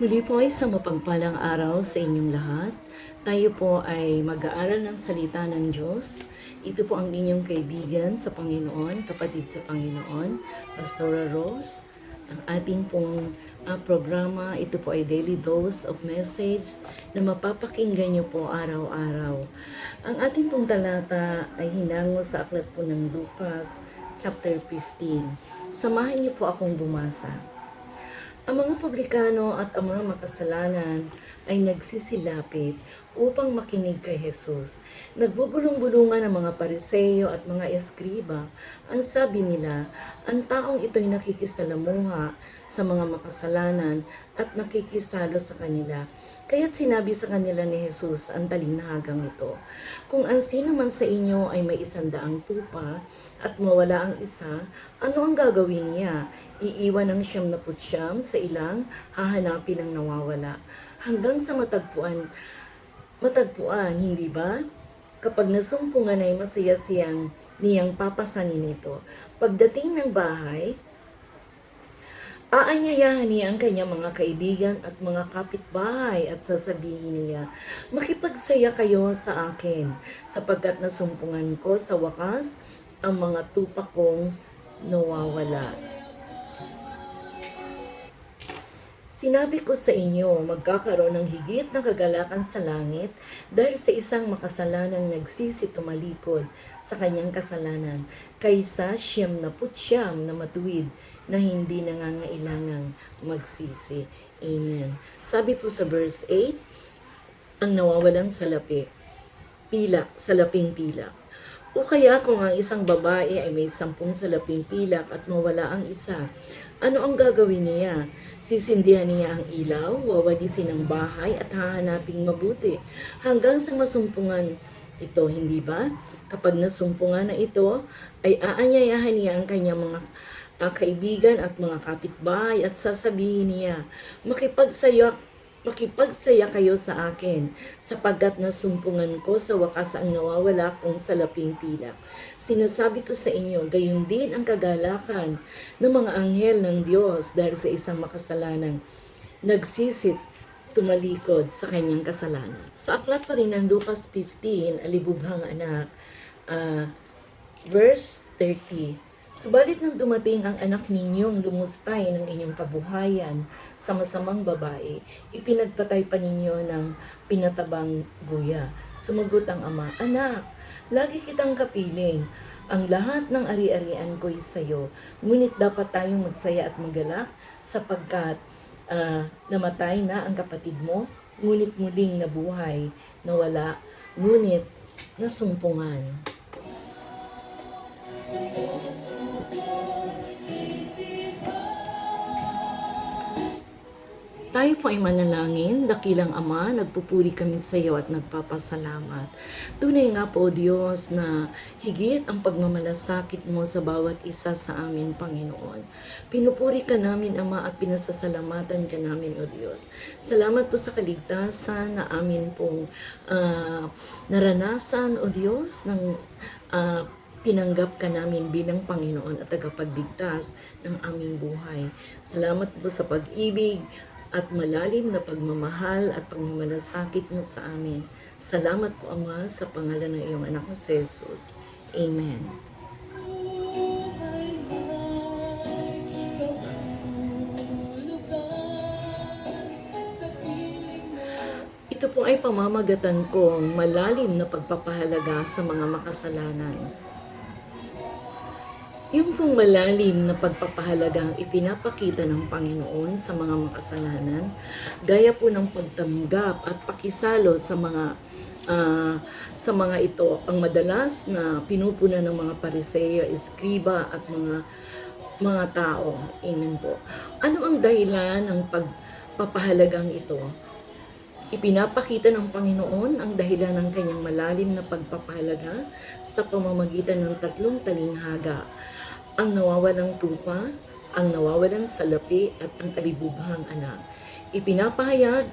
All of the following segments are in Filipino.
Muli po ay sa mapagpalang araw sa inyong lahat. Tayo po ay mag-aaral ng salita ng Diyos. Ito po ang inyong kaibigan sa Panginoon, kapatid sa Panginoon, Pastora Rose. Ang ating pong programa, ito po ay Daily Dose of Message na mapapakinggan niyo po araw-araw. Ang ating pong talata ay hinango sa aklat po ng Lucas, chapter 15. Samahan niyo po akong bumasa. Ang mga publikano at ang mga makasalanan ay nagsisilapit upang makinig kay Jesus. Nagbubulong-bulungan ang mga pariseyo at mga eskriba. Ang sabi nila, ang taong ito'y nakikisalamuha sa mga makasalanan at nakikisalo sa kanila. Kaya't sinabi sa kanila ni Jesus ang talinhagang ito, kung ang sino man sa inyo ay may 100 tupa at mawala ang isa, ano ang gagawin niya? Iiwan ang 99 sa ilang, hahanapin ang nawawala. Hanggang sa matagpuan, hindi ba? Kapag nasumpungan ay masaya niyang papasanin ito. Pagdating ng bahay, aanyayahan niya ang kanyang mga kaibigan at mga kapitbahay at sasabihin niya, makipagsaya kayo sa akin, sapagkat nasumpungan ko sa wakas ang mga tupa kong nawawala. Sinabi ko sa inyo, magkakaroon ng higit na kagalakan sa langit dahil sa isang makasalanang nagsisi tumalikod sa kanyang kasalanan kaysa 99 na matuwid na hindi nangangailangang magsisi. Amen. Sabi po sa verse 8, ang nawawalang salaping pilak. O kaya kung ang isang babae ay may 10 salaping pilak at mawala ang isa, ano ang gagawin niya? Sisindihan niya ang ilaw, wawalisin ang bahay at hahanaping mabuti hanggang sa masumpungan ito, hindi ba? Kapag nasumpungan na ito, ay aanyayahan niya ang kanyang mga kaibigan at mga kapitbahay at sasabihin niya, makipagsaya kayo sa akin, sapagkat nasumpungan ko sa wakas ang nawawala kong salaping pilak. Sinasabi ko sa inyo, gayon din ang kagalakan ng mga anghel ng Diyos dahil sa isang makasalanang nagsisit tumalikod sa kanyang kasalanan. Sa aklat pa rin ng Lucas 15, Alibughang Anak, verse 30, subalit nang dumating ang anak ninyong lumustay ng inyong kabuhayan sa masamang babae, ipinagpatay pa ninyo ng pinatabang guya. Sumagot ang ama, anak, lagi kitang kapiling. Ang lahat ng ari-arian ko'y sa'yo. Ngunit dapat tayong magsaya at magalak sapagkat namatay na ang kapatid mo, ngunit muling nabuhay, nawala, ngunit nasumpungan. Tayo po ay manalangin, dakilang Ama, nagpupuri kami sa iyo at nagpapasalamat. Tunay nga po, Diyos, na higit ang pagmamalasakit mo sa bawat isa sa amin, Panginoon. Pinupuri ka namin, Ama, at pinasasalamatan ka namin, O Diyos. Salamat po sa kaligtasan na amin pong naranasan, O Diyos, ng tinanggap ka namin bilang Panginoon at tagapagligtas ng aming buhay. Salamat po sa pag-ibig at malalim na pagmamahal at pagmamalasakit mo sa amin. Salamat po, Ama, sa pangalan ng iyong anak na si Jesus. Amen. Ito po ay pamamagatan kong malalim na pagpapahalaga sa mga makasalanan. Yung pong malalim na pagpapahalagang ipinapakita ng Panginoon sa mga makasalanan, gaya po ng pagtanggap at pakisalo sa mga ito, ang madalas na pinupuna ng mga pariseyo, eskriba at mga tao. Amen po. Ano ang dahilan ng pagpapahalagang ito? Ipinapakita ng Panginoon ang dahilan ng kanyang malalim na pagpapahalaga sa pamamagitan ng 3 talinghaga. Ang nawawalang tupa, ang nawawalang salapi, at ang alibughang anak. Ipinapahayag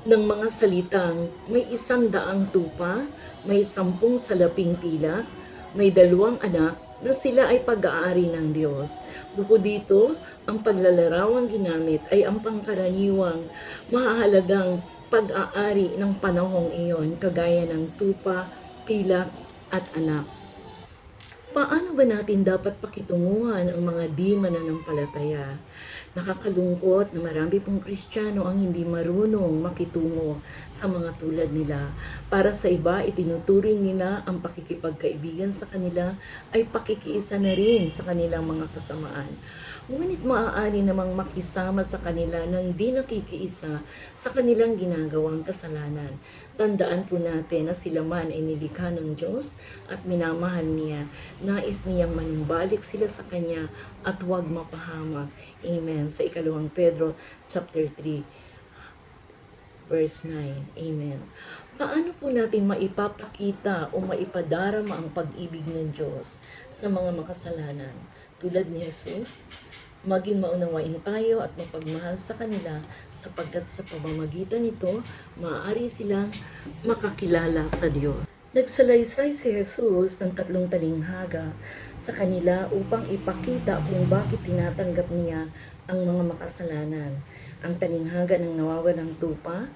ng mga salitang may 100 tupa, may 10 salaping pilak, may 2 anak, na sila ay pag-aari ng Diyos. Bukod dito, ang paglalarawang ginamit ay ang pangkaraniwang mahahalagang pag-aari ng panahong iyon, kagaya ng tupa, pilak, at anak. Paano ba natin dapat pakitunguhan ang mga di mananampalataya? Nakakalungkot na marami pong Kristiyano ang hindi marunong makitungo sa mga tulad nila. Para sa iba, itinuturing nila ang pakikipagkaibigan sa kanila ay pakikiisa na rin sa kanilang mga kasamaan. Ngunit maaari namang makisama sa kanila nang di nakikiisa sa kanilang ginagawang kasalanan. Tandaan po natin na sila man ay nilikha ng Diyos at minamahal niya. Nais niyang manumbalik sila sa Kanya at huwag mapahamak. Amen. Sa 2 Pedro chapter 3 verse 9. Amen. Paano po natin maipapakita o maipadarama ang pag-ibig ng Diyos sa mga makasalanan? Tulad ni Jesus, maging maunawain tayo at mapagmahal sa kanila sapagkat sa pamamagitan nito, maaari silang makakilala sa Diyos. Nagsalaysay si Jesus ng 3 talinghaga sa kanila upang ipakita kung bakit tinatanggap niya ang mga makasalanan. Ang talinghaga ng nawawalang tupa,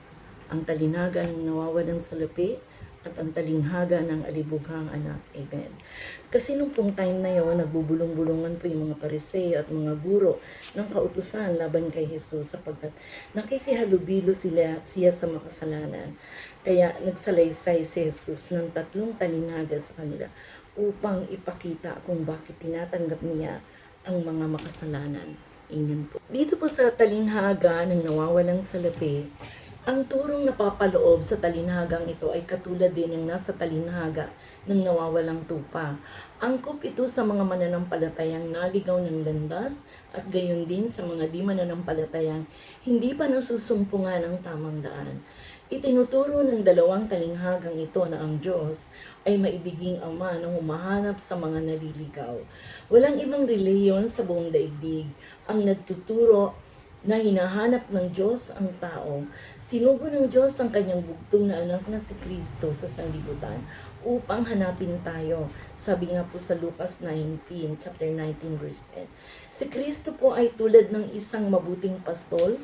ang talinghaga ng nawawalang salapi, at ang talinghaga ng alibughang anak. Amen. Kasi nung pong time na yon, nagbubulong-bulungan po yung mga pariseo at mga guro ng kautusan laban kay Jesus sapagkat nakikihalubilo siya sa makasalanan. Kaya nagsalaysay si Jesus ng 3 talinghaga sa kanila upang ipakita kung bakit tinatanggap niya ang mga makasalanan. Amen po. Dito po sa talinghaga ng nawawalang salapi, ang turong napapaloob sa talinhagang ito ay katulad din ng nasa talinhaga ng nawawalang tupa. Angkop ito sa mga mananampalatayang naligaw ng landas at gayon din sa mga di mananampalatayang hindi pa nasusumpungan ng tamang daan. Itinuturo ng 2 talinghagang ito na ang Diyos ay maibiging Ama na humahanap sa mga naliligaw. Walang ibang reliyon sa buong daigdig ang nagtuturo na hinahanap ng Diyos ang tao. Sinugo ng Diyos ang kanyang bugtong na anak na si Kristo sa sanlibutan upang hanapin tayo. Sabi nga po sa Lucas 19, chapter 19, verse 10. Si Kristo po ay tulad ng isang mabuting pastol.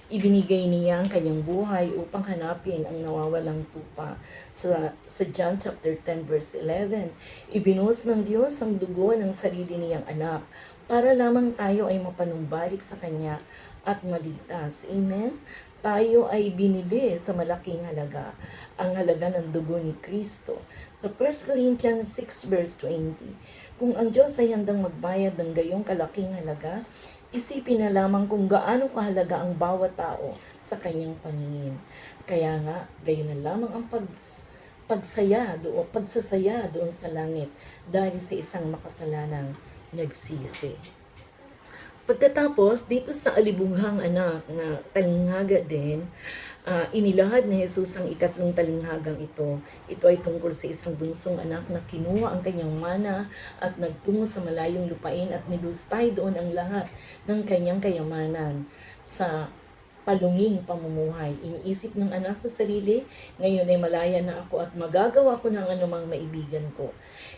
Ibinigay niya ang kanyang buhay upang hanapin ang nawawalang tupa. Sa John chapter 10, verse 11, ibinuhos ng Diyos ang dugo ng sarili niyang anak para lamang tayo ay mapanumbalik sa Kanya at maligtas. Amen? Tayo ay binili sa malaking halaga, ang halaga ng dugo ni Kristo. Sa 1 Corinthians 6 verse 20, kung ang Diyos ay handang magbayad ng gayong kalaking halaga, isipin na lamang kung gaano kahalaga ang bawat tao sa kanyang paningin. Kaya nga, gayon na lamang ang pagsasaya doon sa langit dahil sa isang makasalanang nagsisi. Pagkatapos, dito sa alibughang anak na talinghaga din, inilahad ni Jesus ang 3 talinghagang ito. Ito ay tungkol sa isang bunsong anak na kinuha ang kanyang mana at nagtungo sa malayong lupain at nilustay doon ang lahat ng kanyang kayamanan sa palunging pamumuhay. Iniisip ng anak sa sarili, ngayon ay malaya na ako at magagawa ko ng anumang maibigan ko.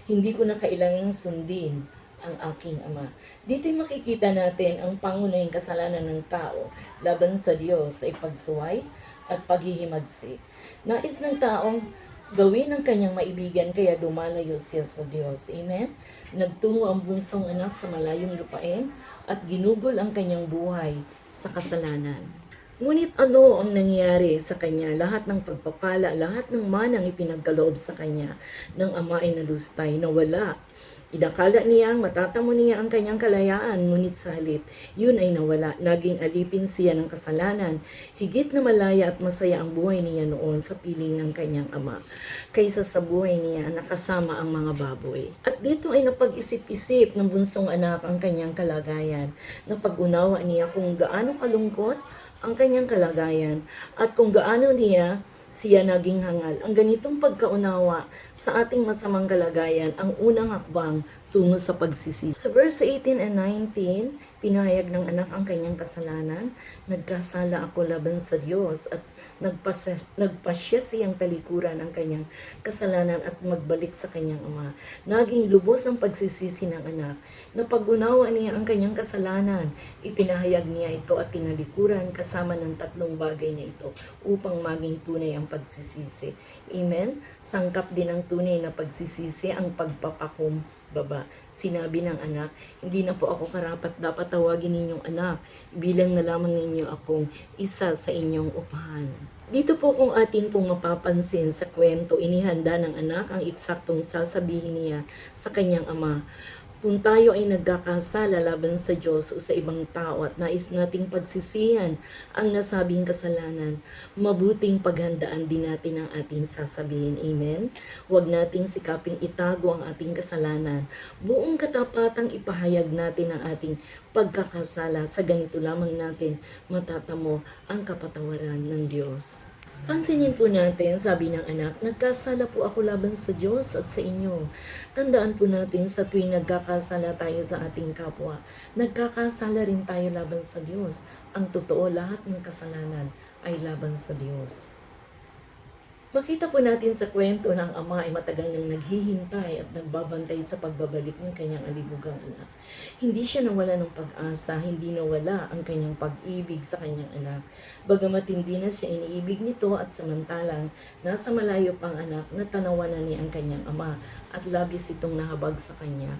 Hindi ko na kailangang sundin ang aking ama. Dito'y makikita natin ang pangunahing kasalanan ng tao laban sa Diyos ay pagsuway at paghihimagsik. Nais ng taong gawin ang kanyang maibigan kaya dumalayo siya sa Diyos. Amen? Nagtungo ang bunsong anak sa malayong lupain at ginugol ang kanyang buhay sa kasalanan. Ngunit ano ang nangyari sa kanya? Lahat ng pagpapala, lahat ng manang ipinagkaloob sa kanya ng ama ay nalustay, nawala. Inakala niyang matatamo niya ang kanyang kalayaan, ngunit sa halip, yun ay nawala. Naging alipin siya ng kasalanan. Higit na malaya at masaya ang buhay niya noon sa piling ng kanyang ama, kaysa sa buhay niya nakasama ang mga baboy. At dito ay napag-isip-isip ng bunsong anak ang kanyang kalagayan. Napag-unawa niya kung gaano kalungkot ang kanyang kalagayan at kung gaano siya naging hangal. Ang ganitong pagkaunawa sa ating masamang kalagayan ang unang hakbang tungo sa pagsisisi. Sa verse 18 and 19, pinahayag ng anak ang kanyang kasalanan. Nagkasala ako laban sa Diyos at nagpasya siyang talikuran ang kanyang kasalanan at magbalik sa kanyang ama. Naging lubos ang pagsisisi ng anak. Napag-unawa niya ang kanyang kasalanan. Ipinahayag niya ito at tinalikuran kasama ng tatlong bagay na ito upang maging tunay ang pagsisisi. Amen? Sangkap din ang tunay na pagsisisi ang pagpapakumbaba. Sinabi ng anak, hindi na po ako karapat dapat tawagin ninyong anak. Bilang na lamang ninyo akong isa sa inyong upahan. Dito po kung atin pong mapapansin sa kwento, inihanda ng anak ang eksaktong sasabihin niya sa kanyang ama. Kung tayo ay nagkakasala laban sa Diyos o sa ibang tao at nais nating pagsisihan ang nasabing kasalanan, mabuting paghandaan din natin ang ating sasabihin. Amen? Huwag nating sikaping itago ang ating kasalanan. Buong katapatang ipahayag natin ang ating pagkakasala. Sa ganito lamang natin matatamo ang kapatawaran ng Diyos. Pansinin po natin, sabi ng anak, nagkasala po ako laban sa Diyos at sa inyo. Tandaan po natin sa tuwing nagkakasala tayo sa ating kapwa, nagkakasala rin tayo laban sa Diyos. Ang totoo, lahat ng kasalanan ay laban sa Diyos. Makita po natin sa kwento ng ama ay matagal nang naghihintay at nagbabantay sa pagbabalik ng kanyang alibugang anak. Hindi siya nawala ng pag-asa, hindi nawala ang kanyang pag-ibig sa kanyang anak. Bagamat hindi na siya iniibig nito at samantalang nasa malayo pang anak, natanawanan niya ang kanyang ama at labis itong nahabag sa kanya.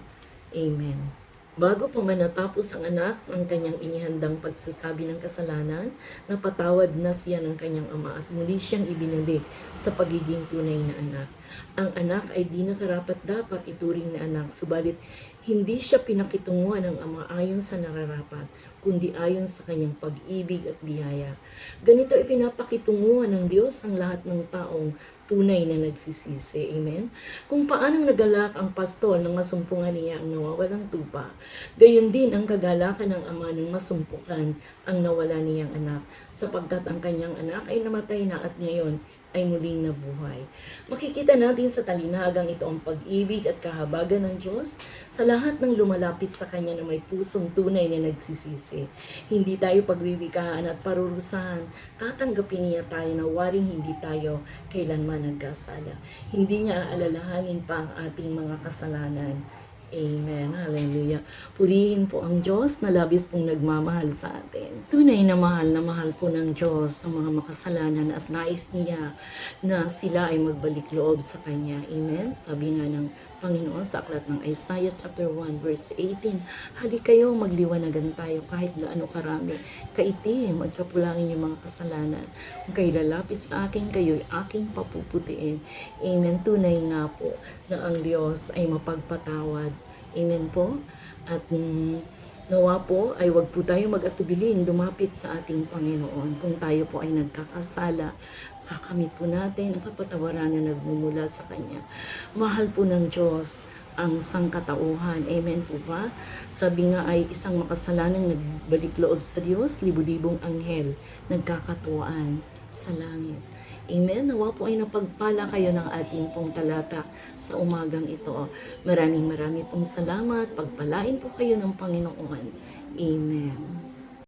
Amen. Bago pa man natapos ang anak ang kanyang inihandang pagsasabi ng kasalanan, napatawad na siya ng kanyang ama at muli siyang ibinalik sa pagiging tunay na anak. Ang anak ay di na karapat-dapat ituring na anak, subalit hindi siya pinakitunguhan ng ama ayon sa nararapat, kundi ayon sa kanyang pag-ibig at biyaya. Ganito ipinapakitunguhan ng Diyos ang lahat ng taong tunay na nagsisisi. Amen? Kung paanong nagalak ang pastol nang masumpungan niya ang nawawalang tupa, gayon din ang kagalakan ng ama nang masumpukan ang nawala niyang anak, sapagkat ang kanyang anak ay namatay na at ngayon ay muling nabuhay. Makikita natin sa talinagang ito ang pag-ibig at kahabagan ng Diyos sa lahat ng lumalapit sa Kanya na may pusong tunay na nagsisisi. Hindi tayo pagbibighaan at parurusahan, tatanggapin niya tayo na waring hindi tayo kailanman nagkasala. Hindi niya aalalahanin pa ang ating mga kasalanan. Amen. Hallelujah. Purihin po ang Diyos na labis pong nagmamahal sa atin. Tunay na mahal po ng Diyos ang mga makasalanan at nais niya na sila ay magbalik loob sa Kanya. Amen. Sabi nga ng Panginoon sa aklat ng Isaiah chapter 1 verse 18, halik kayo, magliwanagan tayo kahit gaano karami, kaitim at kapulangin yung mga kasalanan. Kung kayo lalapit sa akin, kayo'y aking papuputiin. Amen. Tunay nga po na ang Diyos ay mapagpatawad. Amen po. At nawa po ay wag po tayo mag-atubiling lumapit sa ating Panginoon. Kung tayo po ay nagkakasala, kakamit po natin ang kapatawaran na nagmumula sa Kanya. Mahal po ng Diyos ang sangkatauhan. Amen po ba? Sabi nga ay isang makasalanang nagbalik loob sa Diyos, libu-libong anghel nagkakatuwaan sa langit. Amen. Nawa po ay napagpala kayo ng ating pong talata sa umagang ito. Maraming pong salamat. Pagpalain po kayo ng Panginoon. Amen.